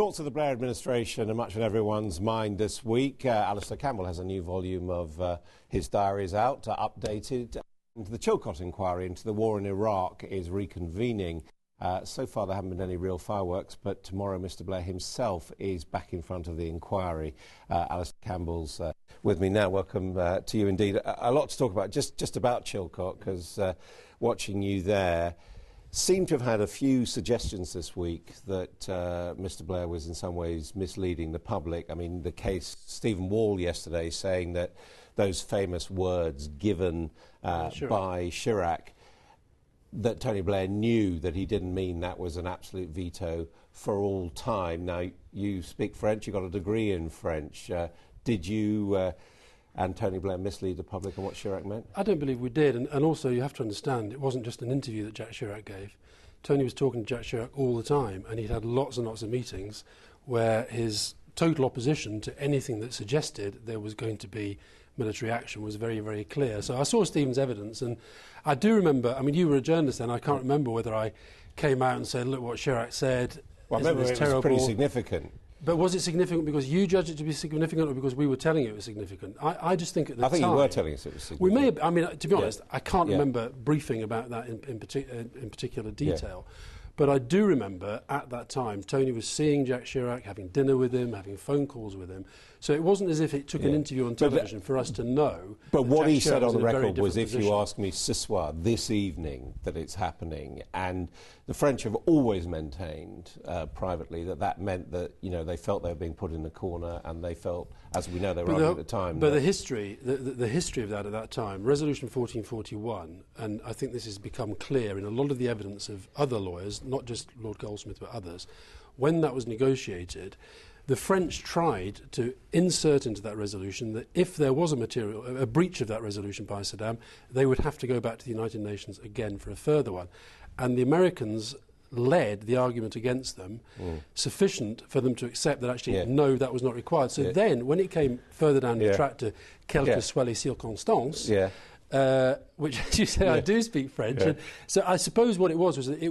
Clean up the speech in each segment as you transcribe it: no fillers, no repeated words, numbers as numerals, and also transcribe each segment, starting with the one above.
Thoughts of the Blair administration are much on everyone's mind this week. Alastair Campbell has a new volume of his diaries out, updated. And the Chilcot inquiry into the war in Iraq is reconvening. So far there haven't been any real fireworks, but tomorrow Mr Blair himself is back in front of the inquiry. Alastair Campbell's with me now. Welcome to you indeed. A lot to talk about, just about Chilcot, because watching you there, seem to have had a few suggestions this week that Mr Blair was in some ways misleading the public. I mean, the case, Stephen Wall yesterday saying that those famous words given by Chirac, that Tony Blair knew that he didn't mean that was an absolute veto for all time. Now, you speak French, you got a degree in French. Did you and Tony Blair mislead the public on what Chirac meant? I don't believe we did, and also you have to understand it wasn't just an interview that Jack Chirac gave. Tony was talking to Jack Chirac all the time, and he'd had lots and lots of meetings where his total opposition to anything that suggested there was going to be military action was very, very clear. So I saw Stephen's evidence, and I do remember, I mean, you were a journalist then, I can't remember whether I came out and said, look what Chirac said, well, I remember it was pretty significant. But was it significant because you judged it to be significant or because we were telling you it was significant? I just think at the time... I think you were telling us it was significant. We may have, I mean, to be honest, I can't remember briefing about that in particular detail. Yeah. But I do remember at that time, Tony was seeing Jack Chirac, having dinner with him, having phone calls with him. So it wasn't as if it took an interview on television for us to know. But what he said on the record was, if you ask me ce soir, this evening, that it's happening. And the French have always maintained privately that meant that, you know, they felt they were being put in the corner, and they felt, as we know, they were arguing at the time. But the history of that at that time, Resolution 1441, and I think this has become clear in a lot of the evidence of other lawyers, not just Lord Goldsmith but others, when that was negotiated, the French tried to insert into that resolution that if there was a breach of that resolution by Saddam, they would have to go back to the United Nations again for a further one. And the Americans led the argument against them, sufficient for them to accept that actually, no, that was not required. So then, when it came further down the track to quelques soient les circonstances, which, as you say, I do speak French. And so I suppose what it was that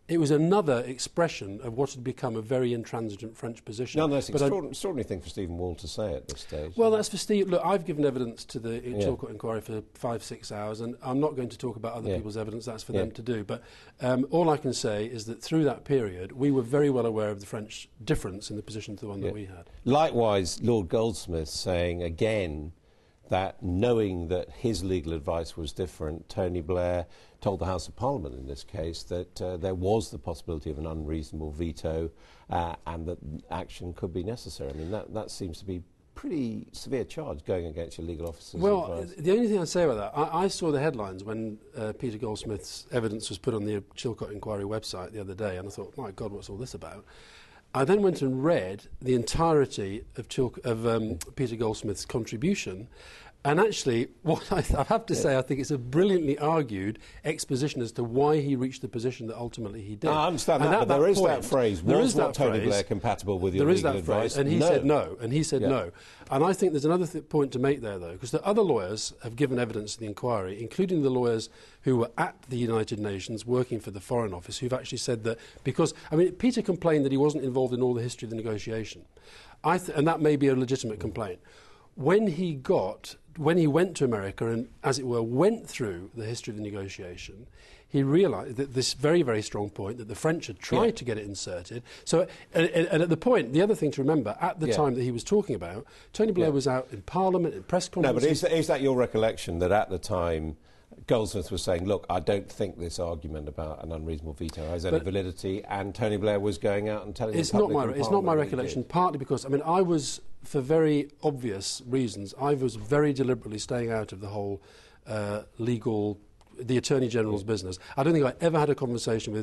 it was another expression of what had become a very intransigent French position. Nonetheless, extraordinary thing for Stephen Wall to say at this stage. Well, that's for Steve. Look, I've given evidence to the Chilcot inquiry for 5-6 hours, and I'm not going to talk about other people's evidence. That's for them to do. But all I can say is that through that period, we were very well aware of the French difference in the position to the one that we had. Likewise, Lord Goldsmith saying again that knowing that his legal advice was different, Tony Blair told the House of Parliament in this case that there was the possibility of an unreasonable veto and that action could be necessary. I mean, that seems to be pretty severe charge going against your legal officer's advice. The only thing I'd say about that, I saw the headlines when Peter Goldsmith's evidence was put on the Chilcot inquiry website the other day, and I thought, my God, what's all this about? I then went and read the entirety of Peter Goldsmith's contribution, and actually, what I have to say, I think it's a brilliantly argued exposition as to why he reached the position that ultimately he did. I understand that, but there is that phrase, was not Tony Blair compatible with your legal advice? And he said no, and he said no. And I think there's another point to make there, though, because the other lawyers have given evidence to the inquiry, including the lawyers who were at the United Nations working for the Foreign Office, who've actually said that because, I mean, Peter complained that he wasn't involved in all the history of the negotiation. And that may be a legitimate complaint. When he went to America and, as it were, went through the history of the negotiation, he realised that this very, very strong point that the French had tried to get it inserted. So, and at the point, the other thing to remember, at the time that he was talking about, Tony Blair was out in Parliament, in press conferences. No, but is that your recollection that at the time Goldsmith was saying, look, I don't think this argument about an unreasonable veto has any validity, and Tony Blair was going out and telling the public... It's not my recollection, partly because, I mean, I was, for very obvious reasons, I was very deliberately staying out of the whole the Attorney General's business. I don't think I ever had a conversation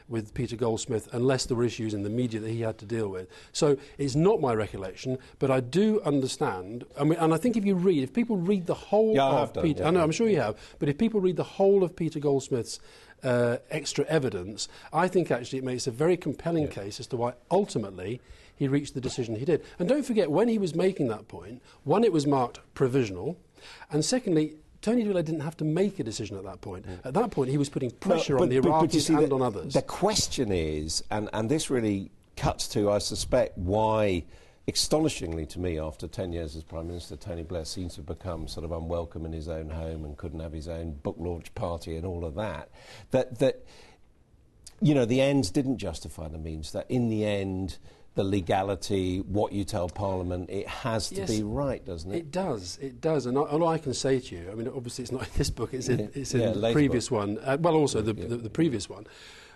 with Peter Goldsmith unless there were issues in the media that he had to deal with. So it's not my recollection, but I do understand. I mean, and I think if people read the whole of Peter, I know, I'm sure you have, but if people read the whole of Peter Goldsmith's extra evidence, I think actually it makes a very compelling case as to why ultimately he reached the decision he did. And don't forget, when he was making that point, one, it was marked provisional, and secondly, Tony Blair didn't have to make a decision at that point. At that point, he was putting pressure on the Iraqis and on others. The question is, and this really cuts to, I suspect, why, astonishingly to me, after 10 years as Prime Minister, Tony Blair seems to have become sort of unwelcome in his own home and couldn't have his own book launch party and all of that. That you know, the ends didn't justify the means, that in the end, the legality, what you tell Parliament, it has to be right, doesn't it? It does. And all I can say to you, I mean, obviously it's not in this book, it's in the previous one, also the previous one.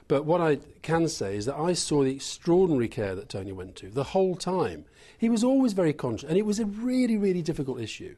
But what I can say is that I saw the extraordinary care that Tony went to the whole time. He was always very conscious, and it was a really, really difficult issue.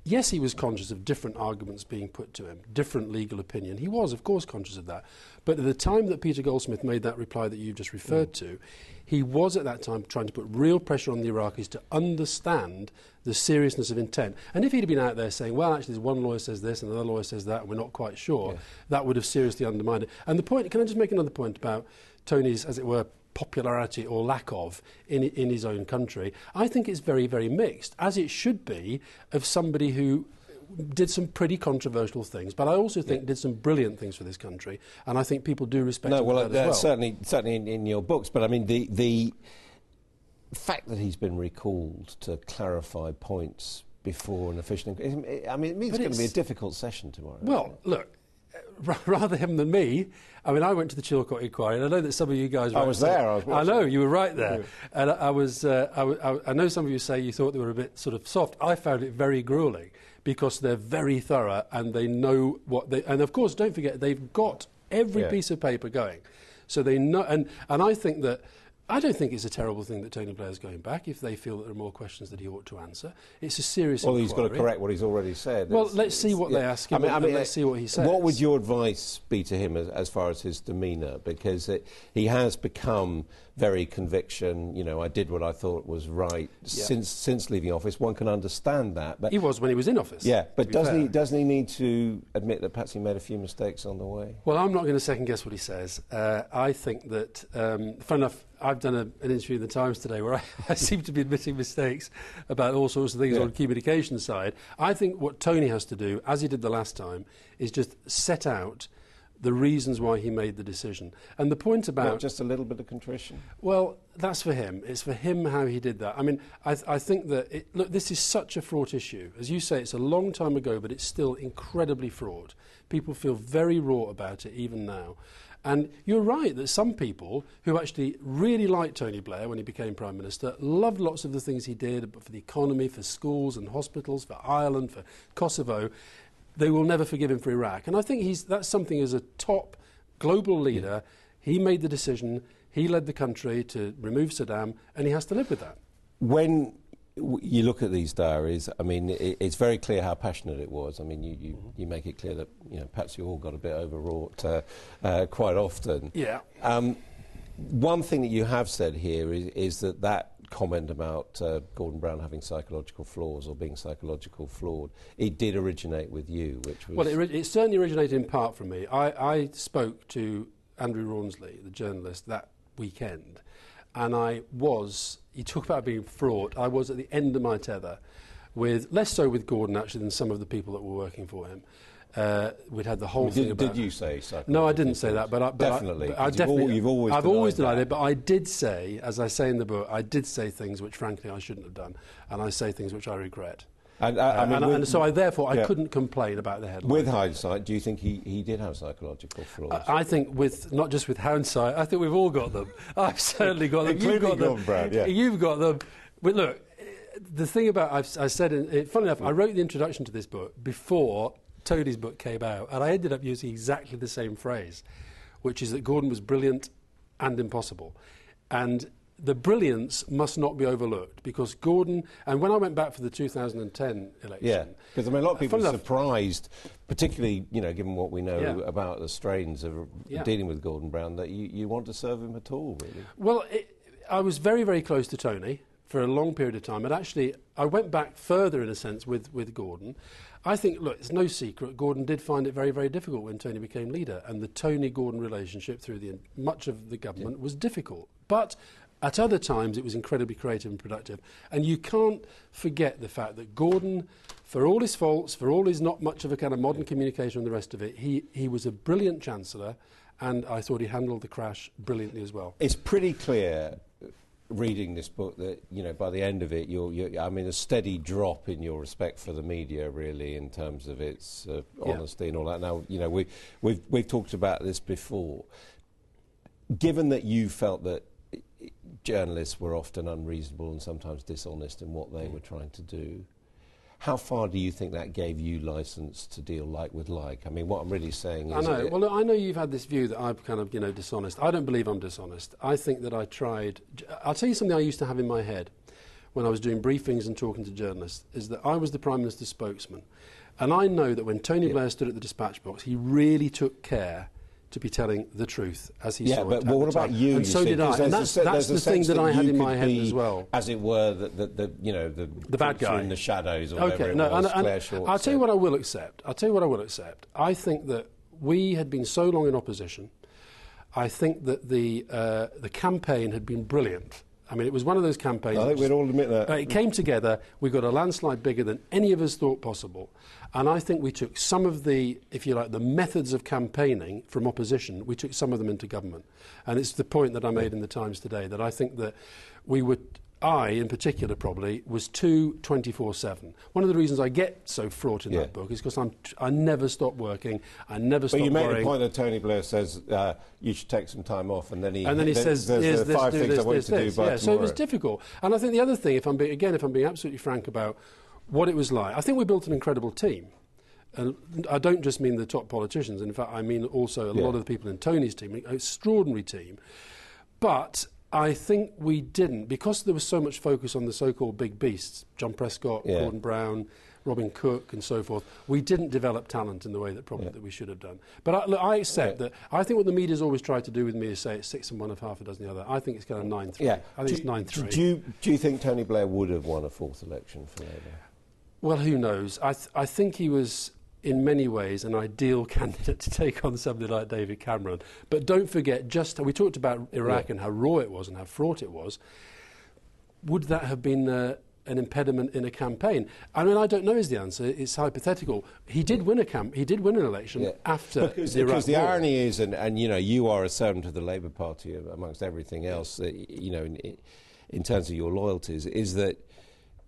Yes, he was conscious of different arguments being put to him, different legal opinion. He was, of course, conscious of that. But at the time that Peter Goldsmith made that reply that you just referred to, he was at that time trying to put real pressure on the Iraqis to understand the seriousness of intent. And if he'd been out there saying, well, actually, one lawyer says this and another lawyer says that, and we're not quite sure, that would have seriously undermined it. And the point, can I just make another point about Tony's, as it were, popularity or lack of in his own country? I think it's very, very mixed, as it should be, of somebody who did some pretty controversial things, but I also think did some brilliant things for this country, and I think people do respect him for that as well. Certainly in your books, but I mean the fact that he's been recalled to clarify points before an official, I mean, it means it's going to be a difficult session tomorrow. Well, look, rather him than me. I mean, I went to the Chilcot inquiry, and I know that some of you guys were. I was there. I know you were right there, and I know some of you say you thought they were a bit sort of soft. I found it very gruelling because they're very thorough and they know what they. And of course, don't forget they've got every piece of paper going, so they know. And I think that. I don't think it's a terrible thing that Tony Blair's going back if they feel that there are more questions that he ought to answer. It's a serious inquiry. He's got to correct what he's already said. Well, let's see what they ask him, and let's see what he says. What would your advice be to him as far as his demeanour? Because he has become very conviction, you know, I did what I thought was right since leaving office. One can understand that. But he was when he was in office. Yeah, but doesn't he need to admit that perhaps he made a few mistakes on the way? Well, I'm not going to second-guess what he says. I think that, fun enough, I've done an interview in the Times today where I seem to be admitting mistakes about all sorts of things on the communication side. I think what Tony has to do, as he did the last time, is just set out the reasons why he made the decision. And the point about... Not just a little bit of contrition? Well, that's for him. It's for him how he did that. I mean, I think that... Look, this is such a fraught issue. As you say, it's a long time ago, but it's still incredibly fraught. People feel very raw about it, even now. And you're right that some people who actually really liked Tony Blair when he became Prime Minister, loved lots of the things he did for the economy, for schools and hospitals, for Ireland, for Kosovo, they will never forgive him for Iraq. And I think that's something as a top global leader, he made the decision, he led the country to remove Saddam, and he has to live with that. When you look at these diaries, I mean, it's very clear how passionate it was. I mean, you make it clear that, you know, perhaps you all got a bit overwrought quite often. Yeah. One thing that you have said here is that comment about Gordon Brown having psychological flaws or being psychological flawed, it did originate with you, which was... Well, it certainly originated in part from me. I spoke to Andrew Rawnsley, the journalist, that weekend, and you talk about being fraught, I was at the end of my tether, less so with Gordon actually than some of the people that were working for him. We'd had the whole thing about... Did you say psychological? No, I didn't say that, but definitely. I've always denied it, but I did say, say, as I say in the book, I did say things which frankly I shouldn't have done, and I say things which I regret. And so I couldn't complain about the headline. With hindsight, do you think he did have psychological flaws? I think not just with hindsight, I think we've all got them. I've certainly got them. You've got them. Brad, You've got them. But look, the thing about, I said, funny enough, I wrote the introduction to this book before Tony's book came out, and I ended up using exactly the same phrase, which is that Gordon was brilliant and impossible. And the brilliance must not be overlooked, because Gordon, and when I went back for the 2010 election... Yeah, because I mean, a lot of people are surprised, particularly, you know, given what we know about the strains of dealing with Gordon Brown, that you want to serve him at all, really. Well, I was very, very close to Tony for a long period of time, and actually I went back further, in a sense, with Gordon. I think, look, it's no secret, Gordon did find it very, very difficult when Tony became leader, and the Tony-Gordon relationship through much of the government was difficult. But at other times, it was incredibly creative and productive. And you can't forget the fact that Gordon, for all his faults, for all his not much of a kind of modern communication and the rest of it, he was a brilliant Chancellor, and I thought he handled the crash brilliantly as well. It's pretty clear reading this book that, you know, by the end of it, I mean, a steady drop in your respect for the media, really, in terms of its honesty and all that. Now, you know, we've talked about this before. Given that you felt that journalists were often unreasonable and sometimes dishonest in what they were trying to do, how far do you think that gave you licence to deal like with like? I mean, what I'm really saying is... I know. Well, I know you've had this view that I'm kind of, you know, dishonest. I don't believe I'm dishonest. I think that I tried... I'll tell you something I used to have in my head when I was doing briefings and talking to journalists, is that I was the Prime Minister's spokesman. And I know that when Tony Blair stood at the dispatch box, he really took care to be telling the truth as he saw it. But what about you? And so did I. And that's the thing that I had in my head as well. As it were, the bad guy in the shadows, or whatever it was. Claire Short I'll tell you what I will accept. I think that we had been so long in opposition. I think that the campaign had been brilliant. I mean, it was one of those campaigns... I think we'd all admit that. It came together. We got a landslide bigger than any of us thought possible. And I think we took some of the, if you like, the methods of campaigning from opposition, we took some of them into government. And it's the point that I made in the Times today, that I think that we would... I, in particular, probably, was too 24/7. One of the reasons I get so fraught in that book is because I never stop working, I never stop worrying. But you make the point that Tony Blair says you should take some time off, and then he says, there's the 5 things I want you to do by tomorrow. So it was difficult. And I think the other thing, if I'm being absolutely frank about what it was like, I think we built an incredible team. And I don't just mean the top politicians. In fact, I mean also a lot of the people in Tony's team, an extraordinary team. But... I think we didn't, because there was so much focus on the so-called big beasts, John Prescott, Gordon Brown, Robin Cook and so forth, we didn't develop talent in the way that probably that we should have done. But I accept that. I think what the media's always tried to do with me is say it's 6 and 1 of half a dozen the other. I think it's kind of 9-3. Yeah. I think it's 9-3. Do you think Tony Blair would have won a fourth election for Labour? Well, who knows? I think he was... in many ways, an ideal candidate to take on somebody like David Cameron. But don't forget, we talked about Iraq and how raw it was and how fraught it was. Would that have been an impediment in a campaign? I mean, I don't know is the answer. It's hypothetical. He did win an election after the Iraq Because the war. irony is, and you know, you are a servant of the Labour Party amongst everything else, you know, in terms of your loyalties, is that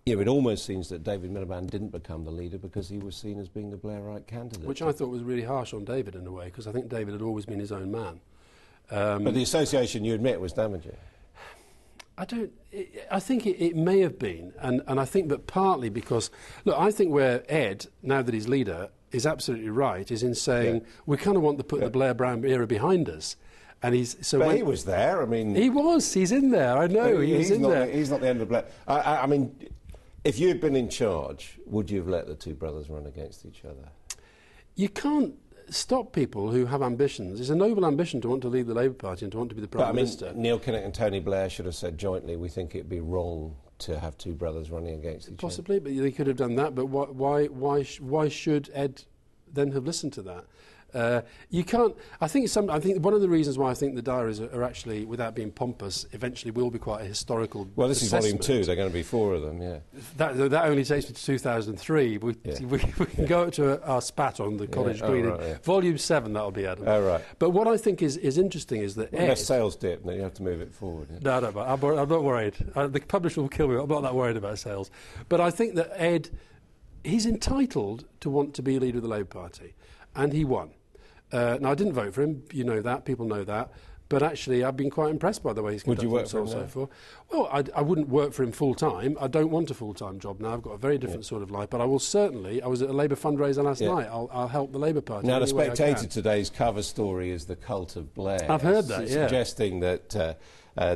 you know, it almost seems that David Miliband didn't become the leader because he was seen as being the Blairite candidate. Which I thought was really harsh on David in a way, because I think David had always been his own man. But the association, you admit, was damaging. I think it may have been, and I think that partly because, look, I think where Ed, now that he's leader, is absolutely right, is in saying we kind of want to put the Blair-Brown era behind us. And he was there. I mean, he's in there. I know he's in there. He's not the end of Blair. I mean, if you had been in charge, would you have let the two brothers run against each other? You can't stop people who have ambitions. It's a noble ambition to want to lead the Labour Party and to want to be the Prime Minister. Neil Kinnock and Tony Blair should have said jointly, we think it'd be wrong to have two brothers running against each other. Possibly, but they could have done that. But why should Ed then have listened to that? You can't. I think one of the reasons why I think the diaries are actually, without being pompous, eventually will be quite a historical. Well, this assessment. is volume 2. There are going to be 4 of them. Yeah. That only takes me to 2003. We can go up to our spat on the College Green. Volume 7, that'll be Adam. Oh, right. But what I think is interesting is that Ed, sales dip, then you have to move it forward. Yeah. No, I'm not worried. The publisher will kill me. I'm not that worried about sales. But I think that Ed, he's entitled to want to be leader of the Labour Party, and he won. Now, I didn't vote for him, you know that, people know that, but actually I've been quite impressed by the way he's conducted himself so far. Well, I wouldn't work for him full-time. I don't want a full-time job now. I've got a very different sort of life, but I will certainly, I was at a Labour fundraiser last night, I'll help the Labour Party. Now, The Spectator today's cover story is the cult of Blair. I've heard that, suggesting that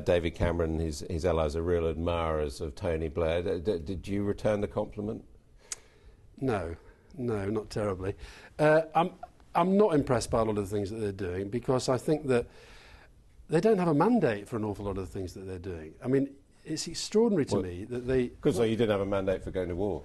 David Cameron and his allies are real admirers of Tony Blair. Did you return the compliment? No, not terribly. I'm not impressed by a lot of the things that they're doing because I think that they don't have a mandate for an awful lot of the things that they're doing. I mean, it's extraordinary to me that they... Because you didn't have a mandate for going to war.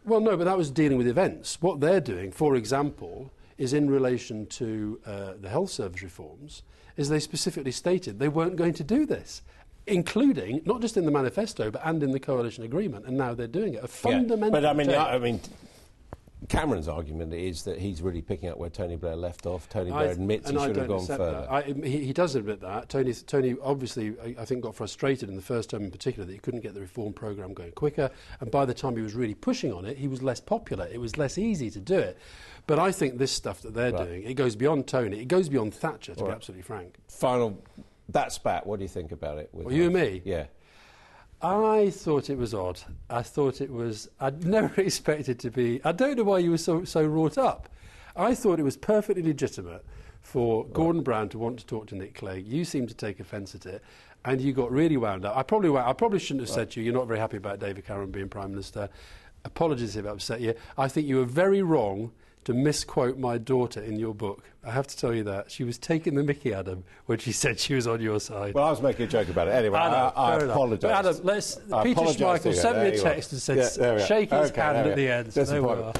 Well, no, but that was dealing with events. What they're doing, for example, is in relation to the health service reforms, is they specifically stated they weren't going to do this, including, not just in the manifesto, but and in the coalition agreement, and now they're doing it. A fundamental... But I mean, Cameron's argument is that he's really picking up where Tony Blair left off. Tony Blair admits he should have gone further. He does admit that. Tony obviously, I think, got frustrated in the first term in particular that he couldn't get the reform programme going quicker, and by the time he was really pushing on it, he was less popular. It was less easy to do it. But I think this stuff that they're doing, it goes beyond Tony. It goes beyond Thatcher, to be absolutely frank. Final, that spat, what do you think about it? Well, you and me? Yeah. I thought it was odd. I'd never expected to be, I don't know why you were so wrought up. I thought it was perfectly legitimate for Gordon Brown to want to talk to Nick Clegg. You seemed to take offence at it, and you got really wound up. I probably shouldn't have said to you, you're not very happy about David Cameron being Prime Minister. Apologies if it upset you. I think you were very wrong to misquote my daughter in your book. I have to tell you that. She was taking the mickey, Adam, when she said she was on your side. Well, I was making a joke about it. Anyway, I apologise. Adam, Peter Schmeichel sent me a text and said, shake his hand at the end. So there we are.